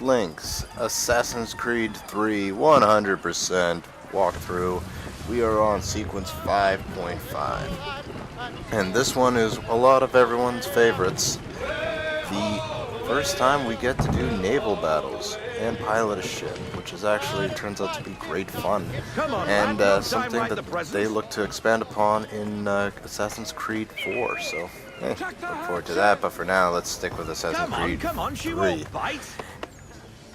Link's Assassin's Creed 3 100% walkthrough. We are on sequence 5.5. And this one is a lot of everyone's favorites. The first time we get to do naval battles and pilot a ship, which is actually turns out to be great fun. And something that they look to expand upon in Assassin's Creed 4. So, look forward to that. But for now, let's stick with Assassin's Creed 3.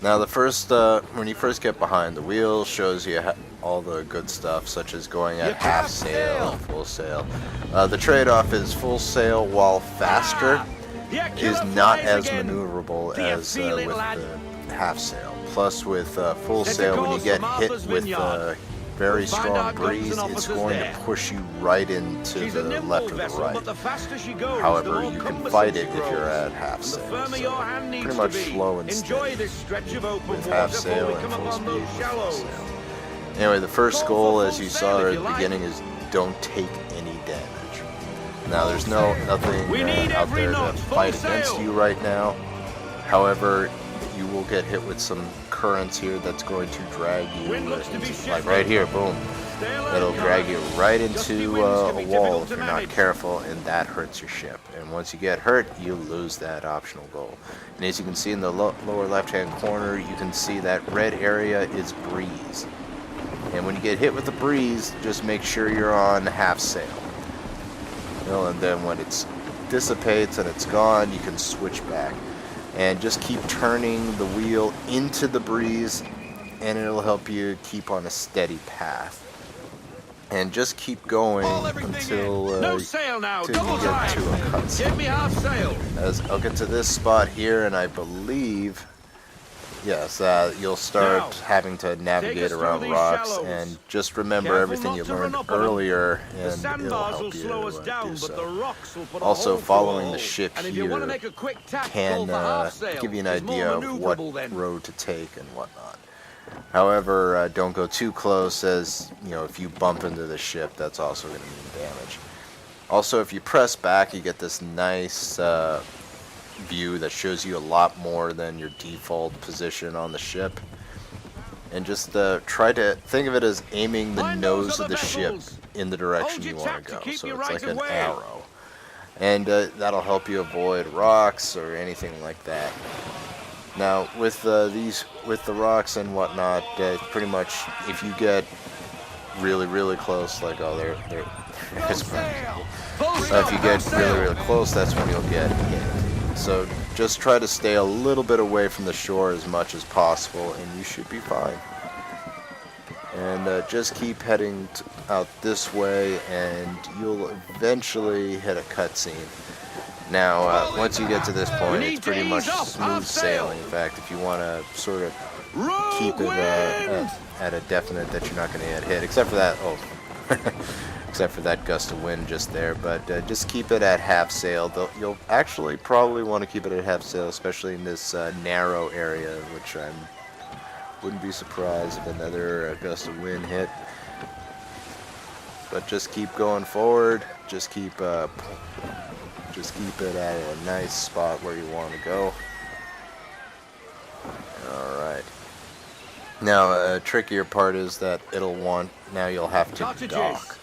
Now, the first, when you first get behind the wheel, shows you all the good stuff, such as going at half sail, full sail. The trade-off is full sail, while faster, is not as maneuverable as with the half sail. Plus, with full sail, when you get hit with a very strong breeze, it's going to push you right into the left or the right. However, you can fight it if you're at half sail. So pretty much slow and steady with half sail and full speed with full sail. Anyway, the first goal, as you saw at the beginning, is don't take any damage. Now, there's nothing out there to fight against you right now. However, you will get hit with some currents here that's going to drag you into, like right here, boom. It'll drag you right into a wall if you're not careful, and that hurts your ship. And once you get hurt, you lose that optional goal. And as you can see in the lower left-hand corner, you can see that red area is breeze. And when you get hit with the breeze, just make sure you're on half sail. And then when it dissipates and it's gone, you can switch back. And just keep turning the wheel into the breeze, and it'll help you keep on a steady path. And just keep going until you get to a cutscene. As I'll get to this spot here, and I believe, yes, you'll start having to navigate around rocks, and just remember everything you learned earlier, and it'll help you do so. Also, following the ship here can give you an idea of what road to take and whatnot. However, don't go too close, as if you bump into the ship, that's also going to mean damage. Also, if you press back, you get this nice view that shows you a lot more than your default position on the ship. And just try to think of it as aiming the nose of the ship in the direction you want to go. So it's like an arrow. And that'll help you avoid rocks or anything like that. Now, with the rocks and whatnot, pretty much if you get really close, like there's if you get really close, that's when you'll get hit. So just try to stay a little bit away from the shore as much as possible, and you should be fine. And just keep heading out this way, and you'll eventually hit a cutscene. Now, once you get to this point, it's pretty much smooth sailing. In fact, if you want to sort of keep it at a definite that you're not going to get hit, except for that, except for that gust of wind just there, but just keep it at half sail. You'll actually probably want to keep it at half sail, especially in this narrow area, which I wouldn't be surprised if another gust of wind hit. But just keep going forward. Just keep it at a nice spot where you want to go. Alright. Now, a trickier part is that now you'll have to dock,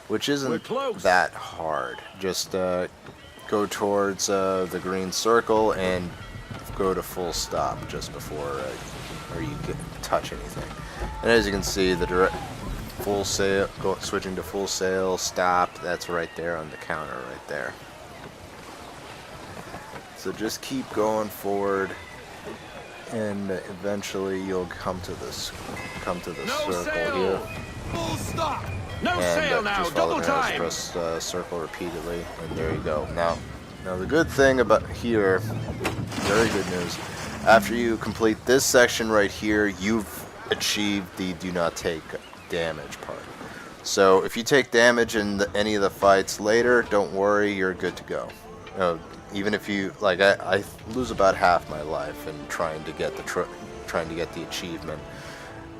which isn't that hard. Just go towards the green circle and go to full stop just before you touch anything. And as you can see, the full sail, switching to full sail, stop, that's right there on the counter right there. So just keep going forward, and eventually you'll come to this circle here. Full stop. No and sail now. just follow Double me, time. press circle repeatedly, and there you go. Now the good thing about here, very good news. After you complete this section right here, you've achieved the do not take damage part. So if you take damage in any of the fights later, don't worry, you're good to go. Even if you I lose about half my life in trying to get the achievement,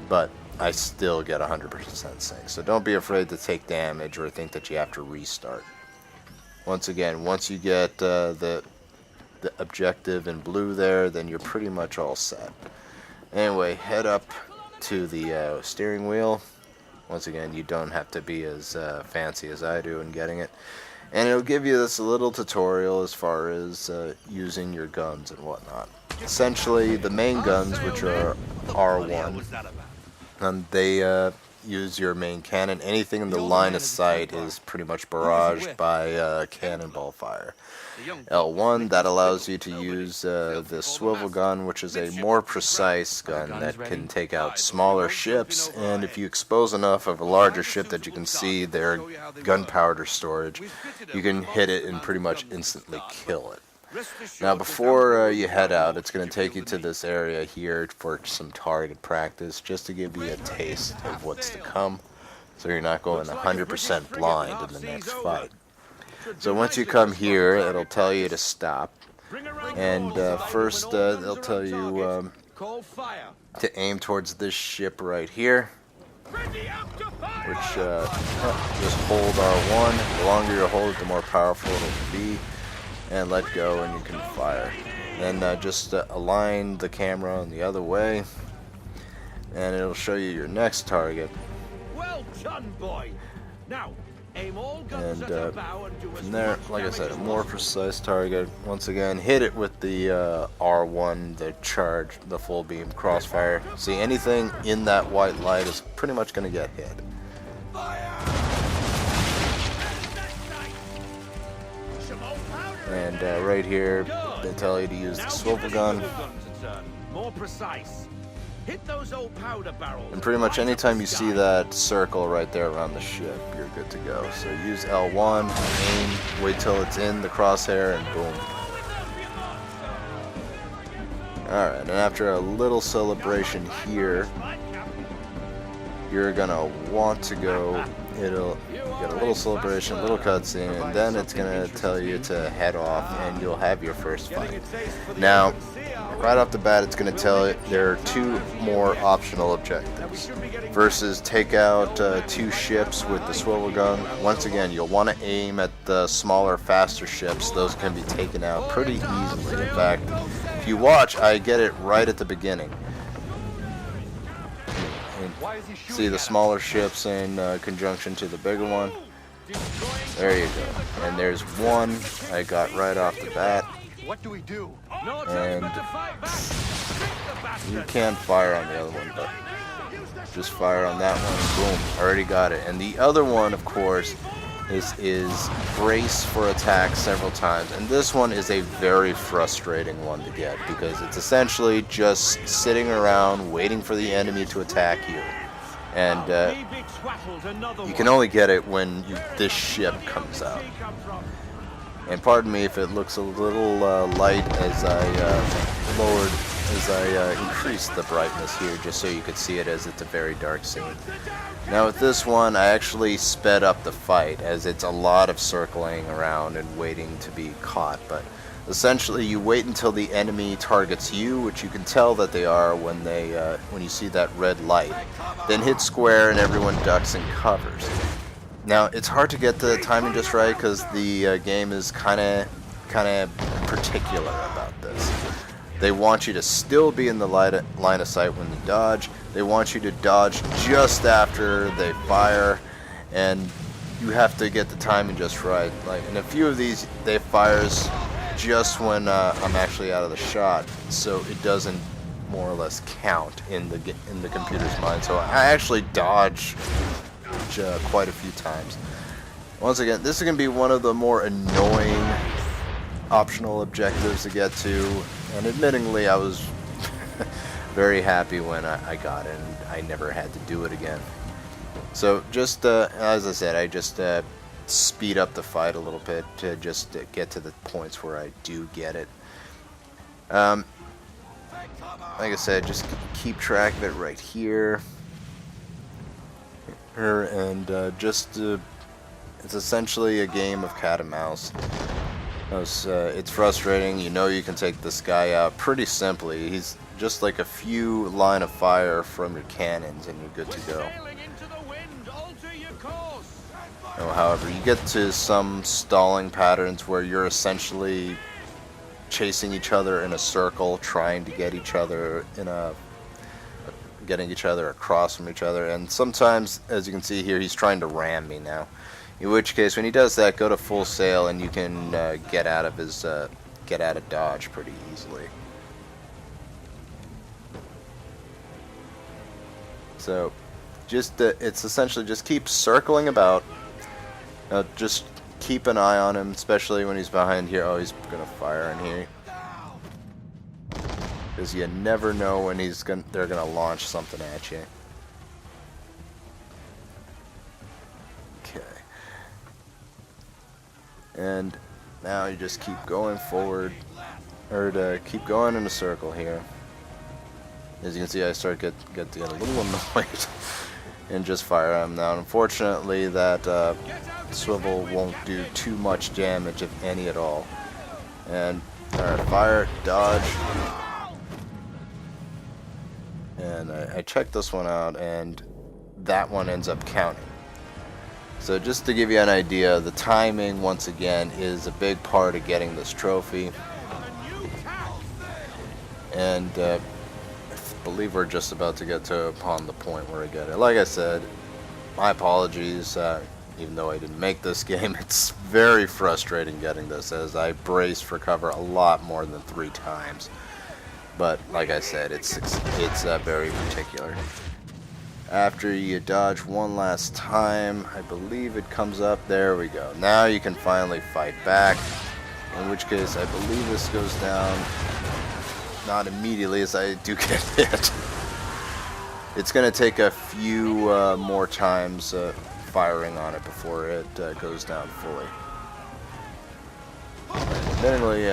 but I still get 100% sync. So don't be afraid to take damage or think that you have to restart. Once again, once you get the the objective in blue there, then you're pretty much all set. Anyway, head up to the steering wheel. Once again, you don't have to be as fancy as I do in getting it. And it'll give you this little tutorial as far as using your guns and whatnot. Essentially, the main guns, which are R1, and they use your main cannon. Anything in the line of sight is pretty much barraged by cannonball fire. L1, that allows you to use the swivel gun, which is a more precise gun that can take out smaller ships, and if you expose enough of a larger ship that you can see their gunpowder storage, you can hit it and pretty much instantly kill it. Now before you head out, it's going to take you to this area here for some target practice, just to give you a taste of what's to come, so you're not going 100% blind in the next fight. So once you come here, it'll tell you to stop, and first they'll tell you to aim towards this ship right here, which just hold R1. The longer you hold it, the more powerful it'll be, and let go and you can fire. Then just align the camera on the other way, and it'll show you your next target. Well done, boy. Now, aim all guns And at a bow and do as from there, much like I said, a damage more as precise target. Once again, hit it with the R1, the charge, the full beam crossfire. See, anything in that white light is pretty much going to get hit. And right here, they tell you to use the swivel gun. More precise. Hit those old powder barrels. And pretty much anytime you see that circle right there around the ship, you're good to go. So use L1, aim, wait till it's in the crosshair, and boom. Alright, and after a little celebration here, you're gonna want to go, you get a little celebration, a little cutscene, and then it's gonna tell you to head off and you'll have your first fight. Now, right off the bat, it's gonna tell you there are two more optional objectives. Versus take out 2 ships with the swivel gun. Once again, you'll want to aim at the smaller, faster ships. Those can be taken out pretty easily. In fact, if you watch, I get it right at the beginning. See the smaller ships in conjunction to the bigger one. There you go. And there's one I got right off the bat. What do we do? And you can fire on the other one, but just fire on that one. Boom, already got it. And the other one, of course, is brace for attack several times. And this one is a very frustrating one to get because it's essentially just sitting around waiting for the enemy to attack you. And you can only get it when this ship comes out. And pardon me if it looks a little light as I increased the brightness here just so you could see it, as it's a very dark scene. Now with this one, I actually sped up the fight as it's a lot of circling around and waiting to be caught. But essentially, you wait until the enemy targets you, which you can tell that they are when you see that red light. Then hit square and everyone ducks and covers. Now it's hard to get the timing just right because the game is kind of particular about this. They want you to still be in the line of sight when you dodge. They want you to dodge just after they fire, and you have to get the timing just right. Like in a few of these, they fires just when I'm actually out of the shot, so it doesn't more or less count in the computer's mind. So I actually dodge quite a few times. Once again, this is going to be one of the more annoying optional objectives to get to, and admittingly I was very happy when I got it and I never had to do it again. So just as I said, I just speed up the fight a little bit to just get to the points where I do get it. Like I said, just keep track of it right here. And it's essentially a game of cat and mouse. It's frustrating. You know you can take this guy out pretty simply. He's just like a few line of fire from your cannons and you're good to go. However, you get to some stalling patterns where you're essentially chasing each other in a circle, trying to get each other getting each other across from each other. And sometimes, as you can see here, he's trying to ram me now. In which case, when he does that, go to full sail, and you can get out of dodge pretty easily. So, it's essentially just keep circling about. Just keep an eye on him, especially when he's behind here. Oh, he's gonna fire in here. Because you never know when they're gonna launch something at you. Okay. And now you just keep going forward, or to keep going in a circle here. As you can see, I start get a little annoyed and just fire him. Now, unfortunately, that swivel won't do too much damage, if any at all. And alright, fire, dodge. And I checked this one out, and that one ends up counting. So just to give you an idea, the timing, once again, is a big part of getting this trophy. And I believe we're just about to get upon the point where I get it. Like I said, my apologies, even though I didn't make this game. It's very frustrating getting this, as I braced for cover a lot more than 3 times. But like I said, it's very particular. After you dodge one last time, I believe it comes up. There we go. Now you can finally fight back. In which case, I believe this goes down. Not immediately, as I do get hit. It's going to take a few more times firing on it before it goes down fully. Admittedly,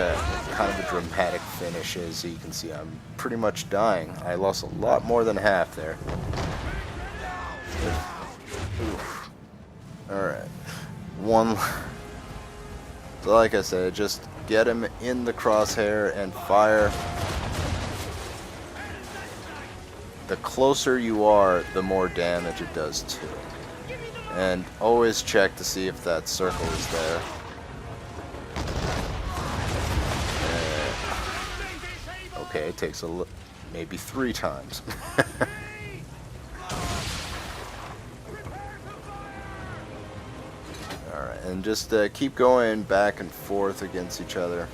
kind of a dramatic finish, as you can see. I'm pretty much dying. I lost a lot more than half there. Alright. So like I said, just get him in the crosshair and fire. The closer you are, the more damage it does too. And always check to see if that circle is there. Okay, it takes maybe 3 times. Alright, and just keep going back and forth against each other.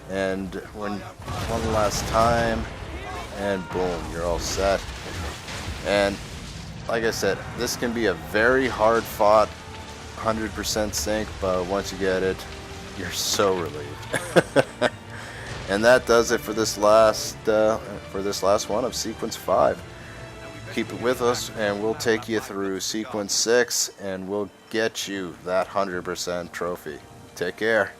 And one last time, and boom, you're all set. And like I said, this can be a very hard fought 100% sync, but once you get it, you're so relieved. And that does it for this last one of Sequence 5. Keep it with us, and we'll take you through Sequence 6, and we'll get you that 100% trophy. Take care.